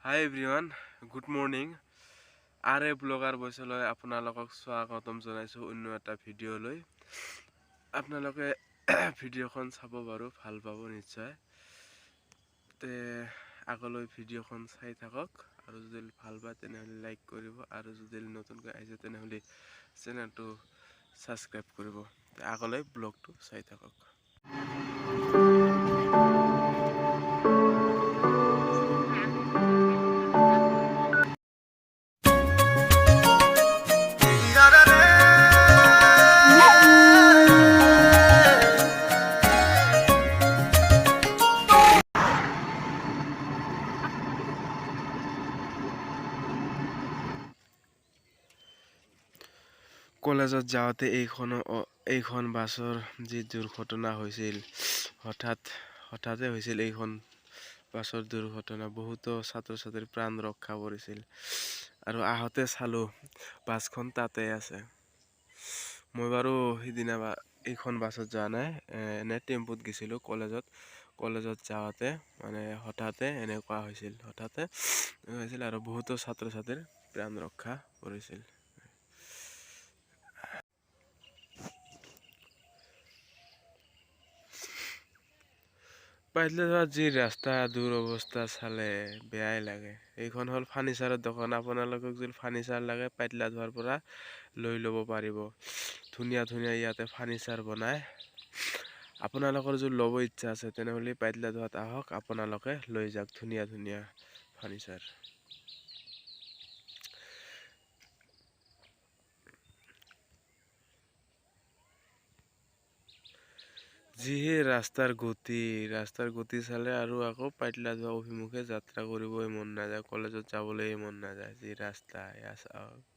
হাই everyone, good morning. আৰে blogger বয়সলৈ আপোনালোকক স্বাগতম জনাইছোঁ অন্য এটা ভিডিঅ'লৈ। আপোনালোকে ভিডিঅ'খন চাব বাৰু, ভাল পাব নিশ্চয়। তে আগলৈ ভিডিঅ'খন চাই থাকক আৰু যদি ভাল পায় তেনেহ'লে লাইক কৰিব আৰু যদি নতুনকৈ আহিছে তেনেহ'লে চেনেলটো ছাবস্ক্ৰাইব কৰিব। আগলৈ ব্লগটো চাই থাকক। কলেজত যাওঁতে এইখন বাছৰ যি দুৰ্ঘটনা হৈছিল, হঠাতে হৈছিল এইখন বাছৰ দুৰ্ঘটনা। বহুতো ছাত্ৰ ছাত্ৰীৰ প্ৰাণ ৰক্ষা পৰিছিল আৰু আহোঁতে চালোঁ বাছখন তাতে আছে। মই বাৰু সিদিনা এইখন বাছত যোৱা নাই, এনে টেম্পুত গৈছিলোঁ কলেজত যাওঁতে মানে হঠাতে এনেকুৱা হৈছিল আৰু বহুতো ছাত্ৰ ছাত্ৰীৰ প্ৰাণ ৰক্ষা পৰিছিল। পাটলাধৰাত যি ৰাস্তা দুৰৱস্থা চালে বেয়াই লাগে। এইখন হ'ল ফাৰ্নিচাৰৰ দোকান। আপোনালোকক যদি ফাৰ্নিচাৰ লাগে পাটলাধৰাৰ পৰা লৈ ল'ব পাৰিব। ধুনীয়া ইয়াতে ফাৰ্নিচাৰ বনায়। আপোনালোকৰ যদি ল'ব ইচ্ছা আছে তেনেহ'লে পাটলাধৰাত আহক, আপোনালোকে লৈ যাওক ধুনীয়া ফাৰ্নিচাৰ। যিহে ৰাস্তাৰ গতি চালে আৰু আকৌ পাটলাধৰা অভিমুখে যাত্ৰা কৰিবই মন নাযায়, কলেজত যাবলৈ মন নাযায়। যি ৰাস্তা এয়া চাওক।